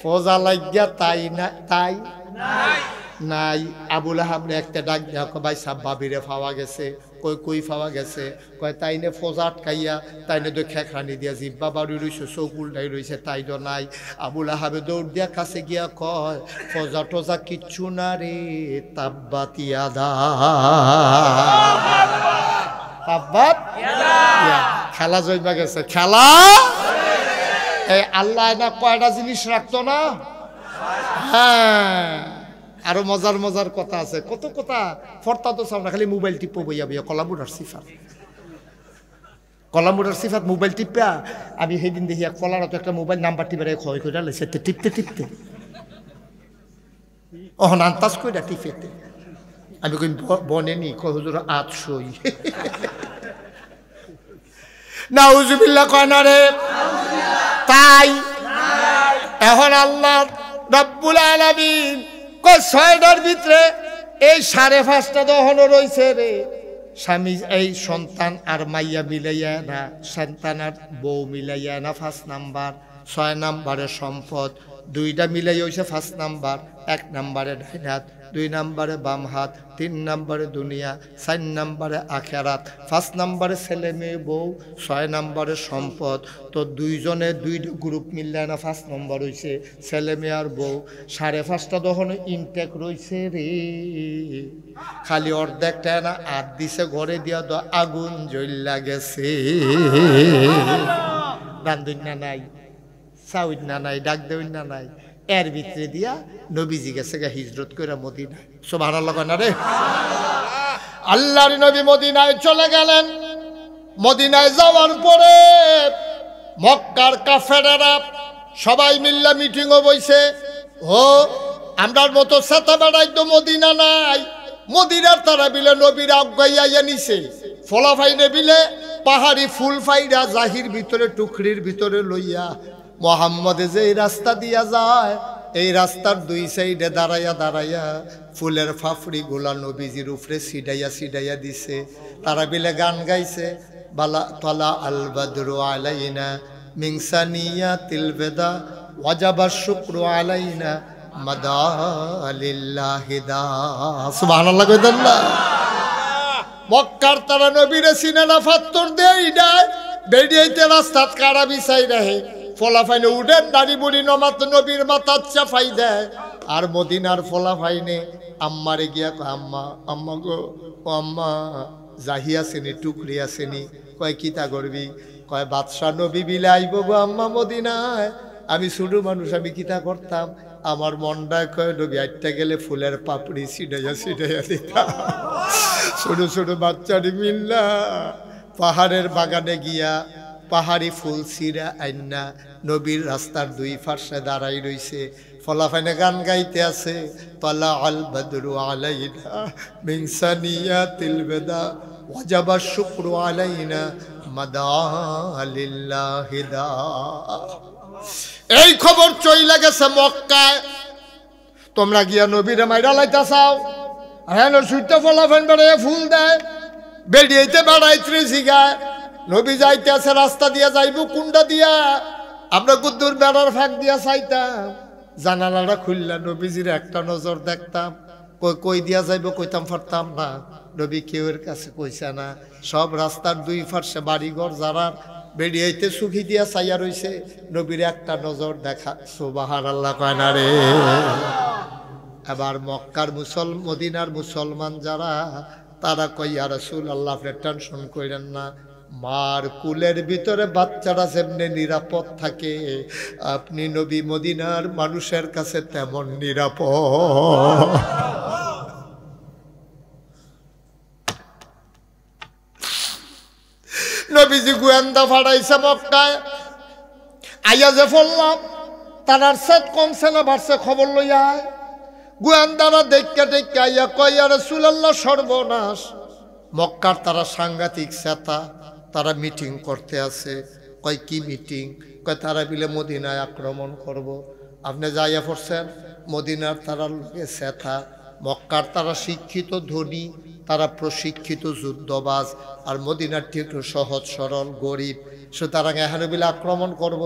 ফজা লাগিয়া তাই না তাই নাই। আবুল আহাব একটা ডাক দিয়া ভাই সাহেব বাবিরে পাওয়া গেছে, কই কই পাওয়া গেছে, কয় তাইনে ফজা আটকাইয়া তাইনে তো খেখরানি দিয়া জিব্বা বাড়ি রয়েছে, চোখ উল্টাই রয়েছে, তাই তো নাই। আবুল আহাবে দৌড় দিয়া কাছে গিয়া কয় ফজা টজা কিচ্ছু না রে, তাব্বাতিয়া দা তাব্বাত খেলা জয়বা গেছে, খেলা। এই আল্লাহ না কয়টা জিনিস রাখতো না, হ্যাঁ আরো মজার মজার কথা আছে, কত কথা ফর্তা তো চাও না, খালি মোবাইল টিপো বইয়া বইয়া কলামুড়ার সিফাত, কলামুড়ার সিফাত মোবাইল টিপা। আমি সেদিন দেখি এক ফলার তো একটা মোবাইল নাম্বার টিপে ক্ষয় করে লাইছে টিপতে টিপতে অহন আন্তাজ করে টিপেতে। আমি কই বনে নি হুজুর আতশই নাউজুবিল্লাহ কয় না রে। তাই এখন আল্লাহ রাব্বুল আলামিন কয় 6টার ভিতরে এই 5:30টা দহনও রইছে রে। স্বামী এই সন্তান আর মাইয়া মিলাইয়া না, সন্তান আর বউ মিলাইয়া না 5 নাম্বার, 6 নাম্বারে সম্পদ, 2টা মিলাই হইছে 5 নাম্বার। 1 নাম্বারে ডাইন হাত, 2 নাম্বারে বাম হাত, 3 নাম্বারে দুনিয়া, 4 নাম্বারে আখেরাত, 5 নাম্বারে ছেলে মেয়ে বউ, 6 নাম্বারে সম্পদ। তো 2 জনে 2 গ্রুপ মিললে না 5 নম্বর হইছে ছেলে মেয়ে আর বউ। 5:30টা তখন ইনটেক রইছে রে, খালি অর্ধেকটা না হাত দিছে ঘরে দিয়া তো আগুন জ্বললা গেছে। রান্ধুন্না নাই, চাউন্না নাই, ডাক দেউন্না নাই, এর ভিতরে দিয়া নবীজি গেছে গা হিজরত করে মদিনায়। সুবহানাল্লাহ না রে। আল্লাহর নবী মদিনায় চলে গেলেন। মদিনায় যাওয়ার পরে মক্কার কাফেরেরা সবাই মিল্লা মিটিংও বইছে। ও আমরার মতো সাথে বেড়াই তো মদিনা নাই, মদিনার তারা বিলে নবীর আজ্ঞাইয়া নিছে। ফলাফাইনে বিলে পাহাড়ি ফুল ফাইরা জাহির ভিতরে টুকরির ভিতরে লইয়া মোহাম্মদে যে এই রাস্তা দিয়া যায়, এই রাস্তার 2 সাইডে দাঁড়াইয়া দাঁড়াইয়া ফুলের ফাফড়ি গুলা নবীজির উপরে সিডাইয়া দিছে। তারা বিলে গান গাইছে, বালা তালা আল বাদরু আলাইনা মিন সানিয়াতিল বেদা ওয়াজাবা শুকরু আলাইনা মাদা লিল্লাহি দা। সুবহানাল্লাহ কইতেন না। মক্কার তারা নবীরে সিনানা ফাত্তর দেই না, বেরিয়েতে রাস্তাত কারা বিছাই রাহে। ফলাফাইনে উঠেন দাড়ি বুড়ি নমাত নবীর মাথা চাফাই দেয়। আর মদিনার ফলাফাইনে আম্মারে গিয়া কয়, আম্মা আম্মা গো, ও আম্মা জাহি আসেনি, টুকরি আসেনি। কয় কিতা করবি? কয় বাদশাহ নবী বিলে আইব গো আম্মা মদিনায়। আমি ছোট মানুষ, আমি কিতা করতাম? আমার মনটা কয় নবী আইটা গেলে ফুলের পাপড়ি ছিটাইয়া দিতাম। ছোট ছোট বাচ্চাটি মিল্লা পাহাড়ের বাগানে গিয়া পাহাড়ি ফুল ছিঁড়া আইনা নবীর রাস্তার 2 পাশে দাঁড়াই রইছে। ফলাফাইনে গান গাইতে আছে, তালা আল বাদরু আলাইনা মিন সানিয়াতিল বেদা ওয়াজাবা শুকরু আলাইনা মাদা লিল্লাহি দা। এই খবর চইলা গেছে মক্কায়। তোমরা গিয়া নবীরে মাইরা লাইতা চাও, হ্যাঁ সুইটা ফলাফাইন বেড়াইয়া ফুল দেয়, বেরিয়েতে বেড়াইতে জিগায় নবী যাইতে আছে রাস্তা দিয়া যাইব কুন্ডা দিয়া। আমরা কুদ্দুর বেড়ার ফাঁক দিয়া চাইতাম, জানালাটা খুললা নবীজির একটা নজর দেখতাম। কই দিয়া যাইব কইতাম পারতাম না, নবী কেউর কাছে কইছে না। সব রাস্তার 2 পাশে বাড়িঘর যারা বেরিয়েতে সুখী দিয়া চাইয়া রইছে, নবীর একটা নজর দেখা। সুবহানাল্লাহ কয় না রে। এবার মক্কার মদিনার মুসলমান যারা, তারা কই ইয়া রাসূলুল্লাহ আপনি টেনশন কইরেন না, মার কুলের ভিতরে বাচ্চারা যেমনি নিরাপদ থাকে, আপনি নবী মদিনার মানুষের কাছে তেমন নিরাপদ। নবীজি গোয়েন্দা ফাড়াইছে মক্কায়। আইয়া যে ফললাম তারার সেট কমছে না বাড়ছে খবর লইয়া। গোয়েন্দারা দেখে আইয়া কয় ইয়া রাসূলুল্লাহ সর্বনাশ। মক্কার তারা সাংঘাতিক সেতা, তারা মিটিং করতে আছে। কয় কি মিটিং? কয় তারা বিলে মদিনায় আক্রমণ করব। আপনি যাইয়া পড়ছেন মদিনার তারা লোকে সেথা, মক্কার তারা শিক্ষিত ধনী, তারা প্রশিক্ষিত যুদ্ধবাজ, আর মদিনার ঠিক সহজ সরল গরিব। সুতরাং এখানে বিলে আক্রমণ করব।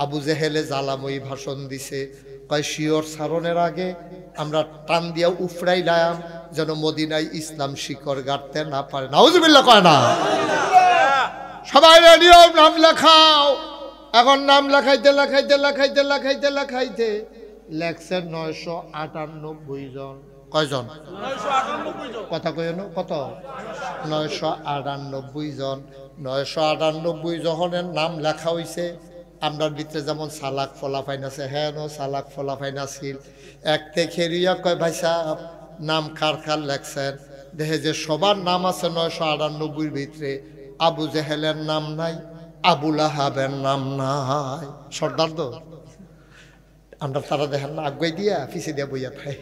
আবু জেহেলে জ্বালাময়ী ভাষণ দিছে। কয় শিওর সারণের আগে আমরা টান দিয়া উফরাইলাম যেন মদিনায় ইসলাম শিকড় গাড়তে না পারে। নাউজুবিল্লাহ কয় না। সবাই রেডিও, নাম লেখাও। এখন নাম লেখাইতে লেখছে 998 জন। কয়জন? কথা কইন কত? 998 জন। 998 জনের নাম লেখা হইছে। আমরার ভিতরে যেমন সালাক ফলাফাইন আছে হ্যাঁ সালাক ফলাফাইন আছিল একতে খেরিয়া কয় ভাই সাহেব নাম কার কার লেখছেন দেখে যে সবার নাম আছে 998 ভিতরে আবু জেহেলের নাম নাই আবুল আহাবের নাম নাই সর্দার তো আমরা তারা দেখেন না আগুয়াই দিয়া পিছিয়ে দিয়া বইয়া খাই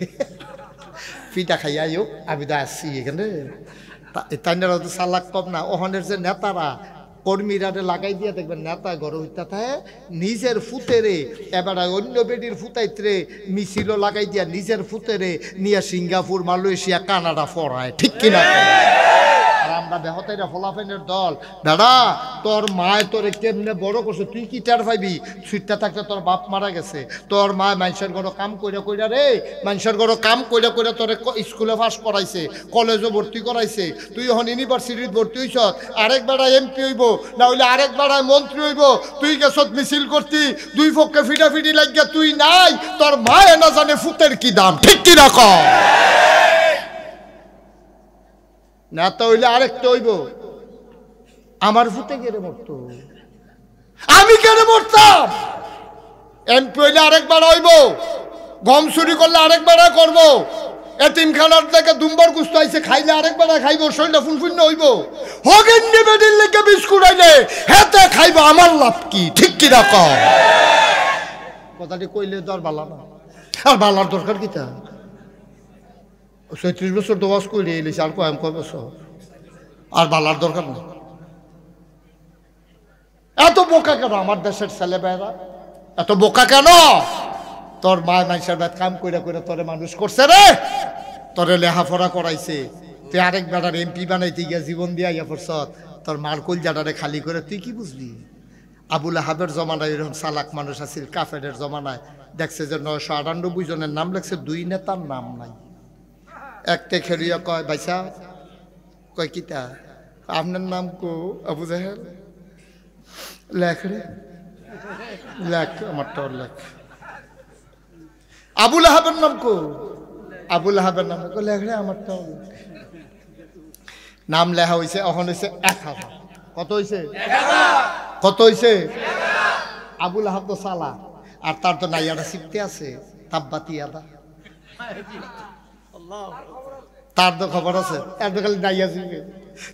ফিটা খাইয়া হোক আমি তো আসছি এখানে তাইনারা তো সালাক কম না ওখানের যে নেতারা কর্মীরা লাগাই দিয়া দেখবেন নেতা গড় হইতা থাকে নিজের ফুতেরে এবার অন্য বেডির ফুতাইত্রে মিছিল লাগাই দিয়া নিজের ফুতেরে নিয়ে সিঙ্গাপুর মালয়েশিয়া কানাডা ফরায় ঠিক কিনা আর আমরা বেহতাইরা ফলাফেনের দল দাদা তোর মায় তোরে কেমনে বড় করছে তুই কি টের পাইবি সুইটটা থাকতে তোর বাপ মারা গেছে তোর মা মানুষের ঘর কাম কইরা কইরা রে মানুষের ঘর কাম কইরা কইরা তোরে স্কুলে পাস করাইছে কলেজে ভর্তি করাইছে তুই এখন ইউনিভার্সিটিত ভর্তি হইছ আরেক বেড়ায় এমপি হইব না হইলে আরেক বেড়ায় মন্ত্রী হইব তুই গেছত মিছিল করতি দুই পক্ষে ফিটাফিটি লাগিয়া তুই নাই তোর মায় না জানে ফুতের কি দাম ঠিক কি রকম নেতা হইলে আরেকটা হইব আমার ফুটে গেলে মরতো আমি কেন মরতাম এমপি হইলে আরেকবার হইব গম চুরি করলে আরেকবার করব এতিমখানার থেকে দুম্বার গুস্ত আইছে খাইলে আরেকবার খাইব শরীরটা ফুনফুন্ন হইব হগেন নিবেদির লেগে বিস্কুট আইলে হেতে খাইব আমার লাভ কি ঠিক কি রকম কথাটি কইলে তো আর বালা না আর বালার দরকার কি তা 36 বছর দোয়াজ করে এলিস আর কয় বছর আর বালার দরকার নেই এত বোকা কেন আমার দেশের ছেলেমেয়েরা এত বোকা কেন তোর মা মানুষের বাদ কাম কইরা কইরা তোরে মানুষ করছে রে তোরে লেখাপড়া করাইছে তুই আরেক বেড়ার এমপি বানাইতে গিয়া জীবন দিয়া ইয়া পড়ছ তোর মার কলজাটারে খালি করে তুই কি বুঝলি আবুল আহাবের জমানায় এরকম চালাক মানুষ আছিল কাফেরের জমানায় দেখছে যে 998 জনের নাম লেখছে 2 নেতার নাম নাই একটা খেলিয়া কয় বাইসা কয় কিতা আপনার নাম কো আবু জাহেল লেখ রে লেখ আমারটাও লেখ আবুল আহাবের নাম কো আবুল আহাবের নাম কো লেখ রে আমারটাও নাম লেখা হয়েছে এখন হয়েছে 1000 কত হয়েছে কত হয়েছে আবুল আহাব তো সালা আর তার তো নাইয়াটা শিখতে আছে তাব্বাতি আদা তার তো খবর আছে এর তো খালি নাইয়া শিখবে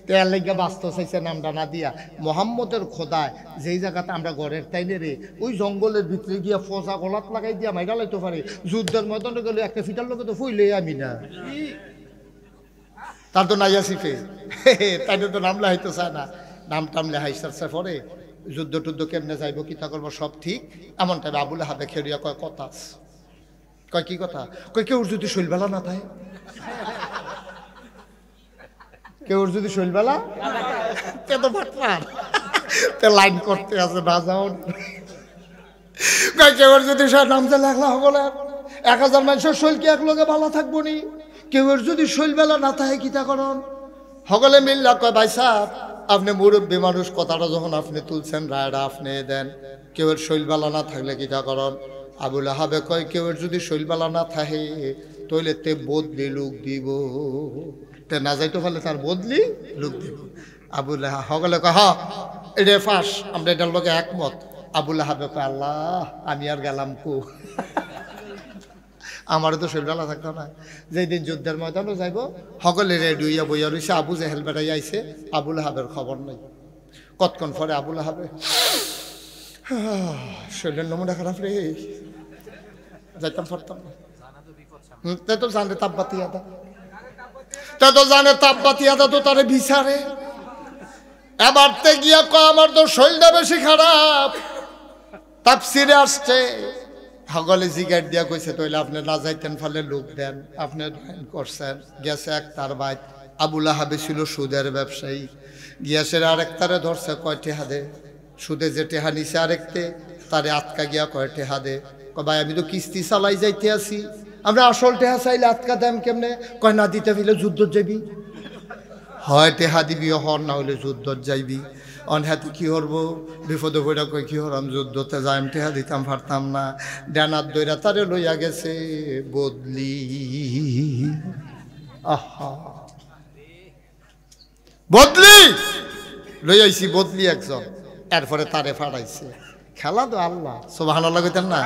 তেল লেগে বাঁচতে চাইছে নামটা না দিয়া মোহাম্মদের খোদায় যেই জায়গাতে আমরা ঘরের তাইনে রে ওই জঙ্গলের ভিতরে গিয়া ফসা গলাত লাগাই দিয়া মাইরা লাইতে পারে যুদ্ধের ময়দানে গেলে একটা ফিটার লোকে তো ফুইলে আমি না তার তো নাইয়া শিখে তাই তো নাম লেহাইতে চায় না নাম টাম লেহাইছে পরে যুদ্ধ টুদ্ধ কেমনে যাইব কিতা করবো সব ঠিক এমন টাইম আবুল আহাবে খেলিয়া কয় কথা কয় কি কথা কয় কেউ যদি শৈলবেলা না থাকে কেউ যদি শৈলবেলা তো ভাটপার লাইন করতে আছে না যাও কয় কেউ যদি নামতে লেখলা হবলে 1000 মানুষের শৈল কি এক লগে ভালো থাকবো নি কেউ যদি শৈলবেলা না থাকে কিতা করন সকলে মিল্লা কয় ভাই সাহেব আপনি মুরব্বী মানুষ কথাটা যখন আপনি তুলছেন রায়টা আপনি দেন কেউ শৈলবেলা না থাকলে কিতা করন আবুল আহাবে কয় কেউ যদি শৈলবেলা না থাকে তাহলে তে বদলি লোক দিব তে না যাইতে পারলে তার বদলি লোক দিব আবুল আহা সকলে কয় হ্যাঁ এটা ফাঁস আমরা এটার লোকে একমত আবুল আহাবে কয় আল্লাহ আমি আর গেলাম কো আমারও তো শৈলবেলা থাকতো না যেই দিন যুদ্ধের ময়দানও যাইব সকলে রেডি হইয়া বইয়া রয়েছে আবু জেহেল বেড়াই আইছে আবুল আহাবের খবর নাই কতক্ষণ পরে আবুল আহাবে শৈলের নমুনা খারাপ রে যাইতাম পারতাম না তে তো জানে তাপবাতি আদা তে তো জানে তাপবাতি আদা তো তারে বিচারে এবার তে গিয়া ক আমার তো শৈলটা বেশি খারাপ তাফসিরে আসছে সকলে জিগার দিয়া কইছে তইলে আপনি না যাইতেন ফলে লোক দেন আপনি করছেন গেছে এক তার বাইত আবুল আহাবে ছিল সুদের ব্যবসায়ী গিয়াছে আরেক তারে ধরছে কয় টেহা দে সুদে যে টেহা নিছে আরেকতে তারে আটকা গিয়া কয় টেহা দে কয় ভাই আমি তো কিস্তি চালাই যাইতে আছি আমরা আসল টেহা চাইলে আটকা দেম কেমনে কয় না দিতে ফেলে যুদ্ধ যাবি হয় টেহা দিবি হর না হলে যুদ্ধ যাইবি অনহাতে কি করবো বিপদে পড়া কই কি হরাম যুদ্ধতে যাইম টেহা দিতাম পারতাম না ডানার দইরা তারে লইয়া গেছে বদলি আহা বদলি লই আইছি বদলি একজন এরপরে তারে ফাড়াইছে খেলা তো আল্লাহ, সুবহানাল্লাহ কইতেন না?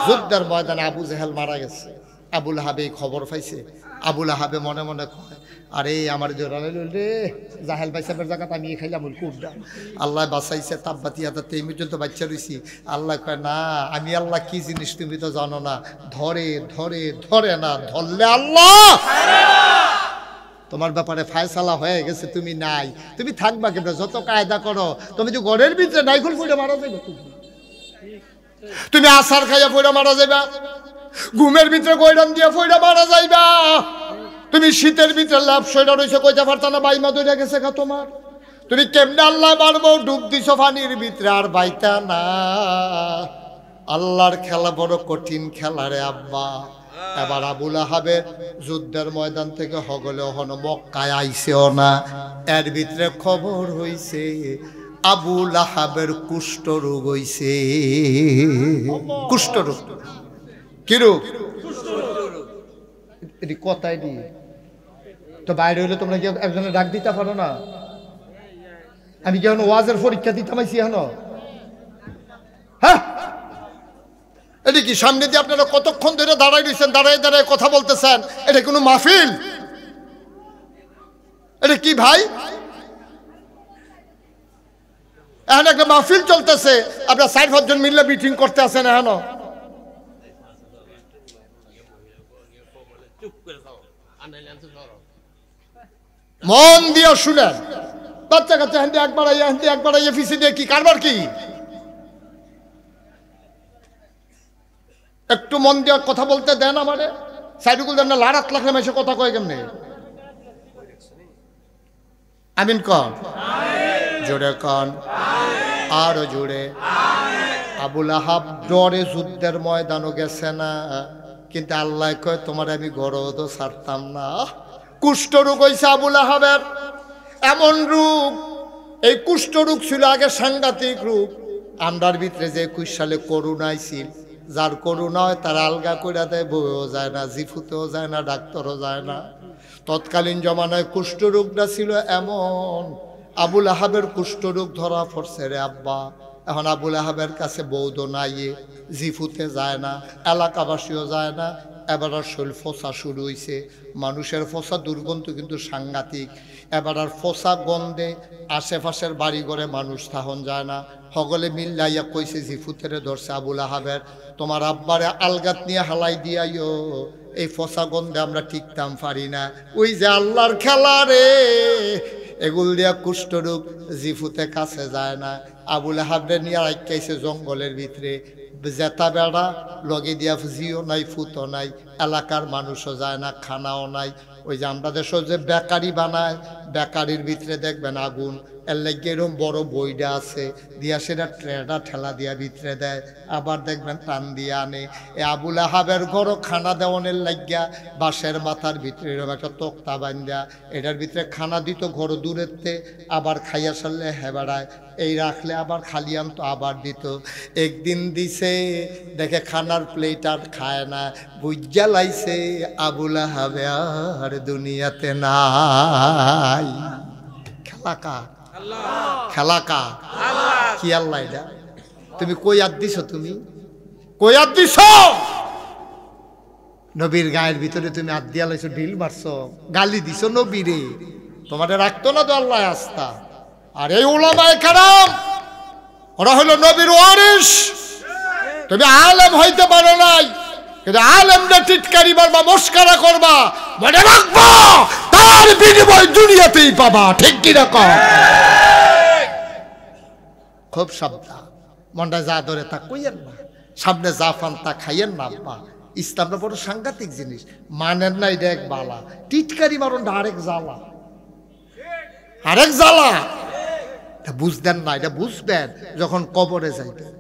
যুদ্ধের ময়দানে আবু জেহেল মারা গেছে। আবুল আহাবে খবর পাইছে। আবুল আহাবে মনে মনে কয়, আরে আমার জোরালে রে জাহেল ভাই সাহেবের জায়গা আমি খাইলাম কুড়টা। আল্লাহ বাঁচাইছে, তাব্বাতিয়াতে এই পর্যন্ত বাচ্চা রইছি। আল্লাহ কয় না, আমি আল্লাহ কি জিনিস তুমি তো জানো না। ধরে ধরে ধরে না, ধরলে আল্লাহ তোমার ব্যাপারে ফায়সালা হয়ে গেছে, তুমি নাই, তুমি থাকবা কেন? যত কায়দা করো, তুমি যে ঘরের ভিতরে নাইকুল ফুটে মারা যাবে, তুমি আসার খাইয়া ফুটে মারা যাবা, ঘুমের ভিতরে গৈরান দিয়ে ফুটে মারা যাইবা, তুমি শীতের ভিতরে লাভ সইটা রয়েছে কইতে পারতা না, বাইমা দইরা গেছে খা তোমার, তুমি কেমনে আল্লাহ মারবো, ডুব দিছ পানির ভিতরে আর বাইতা না। আল্লাহর খেলা বড় কঠিন খেলা রে আব্বা। এবার আবুল আহাবের যুদ্ধের ময়দান থেকে হগলে হনো মক্কায় আইছেও না, এর ভিতরে খবর হইছে আবুল আহাবের কুষ্ঠ রোগ হইছে। কুষ্ঠ রোগ কি রোগ? এটি কথাই দি তো বাইরে হইলে তোমরা কি একজনের ডাক দিতে পারো না? আমি কি এখন ওয়াজের পরীক্ষা দিতাম আইছি এখন? হ্যাঁ, এটা কি সামনে দিয়ে আপনারা কতক্ষণ ধরে দাঁড়াই রয়েছেন, দাঁড়ায় দাঁড়ায় কথা বলতেছেন? এটা কোনো মাহফিল? এটা কি ভাই? এখন একটা মাহফিল চলতেছে, আপনারা 4-5 জন মিললে মিটিং করতে আসেন। এখন মন দিয়ে শুনেন, বাচ্চা কাচ্চা হেঁটে একবার আইয়া হেঁটে একবার আইয়া ফিসে দিয়ে কি কারবার কি? একটু মন দিয়ে কথা বলতে দেন আমারে। সাইডুকুল দেন না, লাড়াত লাগলে এসে কথা কয় কেমনে? আমিন কন, জোরে কন, আরো জোরে। আবুল আহাব ডরে যুদ্ধের ময়দানও গেছে না, কিন্তু আল্লাহ কয় তোমার আমি গরও তো ছাড়তাম না। কুষ্ঠ রোগ হয়েছে আবুল আহাবের, এমন রোগ, এই কুষ্ঠ রোগ ছিল আগে সাংঘাতিক রোগ। আমরার ভিতরে যে 21 সালে করোনা আইছিল, যার করোনা হয় তার আলগা করে দেয়, বইও যায় না, জিফুতেও যায় না, ডাক্তারও যায় না। তৎকালীন জমানায় কুষ্ঠ রোগটা ছিল এমন, আবুল আহাবের কুষ্ঠ রোগ ধরা পড়ছে রে আব্বা। এখন আবুল আহাবের কাছে বৌদ্ধ নাই, জিফুতে যায় না, এলাকাবাসীও যায় না। এবার আর শৈল ফোসা শুরু হয়েছে, মানুষের ফোসা দুর্গন্ধ কিন্তু সাংঘাতিক। এবার আর ফোসা গন্ধে আশেপাশের বাড়ি ঘরে মানুষ থাহন যায় না। হগলে মিল্লাইয়া কইছে জিফুতেরে ধরছে আবুল আহাবের, তোমার আব্বারে আলগাত নিয়ে হালাই দিয়াইও, এই ফোসা গন্ধে আমরা টিকতাম পারি না। ওই যে আল্লাহর খেলা রে, এগুল দিয়া কুষ্ঠরোগ জিফুতে কাছে যায় না। আবুল আহাবরে নিয়ে রাখাইছে জঙ্গলের ভিতরে, জেতা বেড়া লগে দিয়া জিও নাই, ফুতো নাই, এলাকার মানুষও যায় না, খানাও নাই। ওই যে আমরা দেশ যে বেকারি বানায়, বেকারির ভিতরে দেখবেন আগুন, এর লাগে এরকম বড় বইটা আছে দিয়া সেটা ট্রেটা ঠেলা দিয়া ভিতরে দেয়, আবার দেখবেন টান দিয়ে আনে। এ আবুল আহাবের ঘরও খানা দেওয়ানের লাগিয়া বাঁশের মাথার ভিতরে এরকম একটা তক্তা বান্ধা, এটার ভিতরে খানা দিত ঘর দূরেতে, আবার খাইয়া সারলে হেবাড়ায়, এই রাখলে আবার খালি আনতো, আবার দিত। একদিন দিছে দেখে খানার প্লেট আর খায় না, বুঝা লাইছে আবুল আহাবে আর দুনিয়াতে নাই। খেলা কা খেলা কা কি আল্লাহ? এটা তুমি কই আদ দিছ? তুমি কই আদ দিছ? নবীর গায়ের ভিতরে তুমি আদ দিয়া লাইছো, ঢিল মারছো, গালি দিছ নবীরে, তোমাদের রাখতো না তো আল্লাহ আস্থা। আর এই উলামায়ে কেরাম ওরা হলো নবীর ওয়ারিস। তুমি আলেম হইতে পারো নাই, কিন্তু আলেমরা টিটকারি মারবা, মস্কারা করবা, মনে রাখবা তার বিনিময় দুনিয়াতেই পাবা। ঠিক কি রকম? খুব সাবধান, মনটা যা ধরে তা কইয়েন না, সামনে যা পান তা খাইয়েন না আব্বা। ইসলামটা বড় সাংঘাতিক জিনিস, মানেন না এটা এক বালা, টিটকারি মারুন আরেক জ্বালা, আরেক জ্বালা। বুঝতেন না, এটা বুঝবেন যখন কবরে যাইবেন।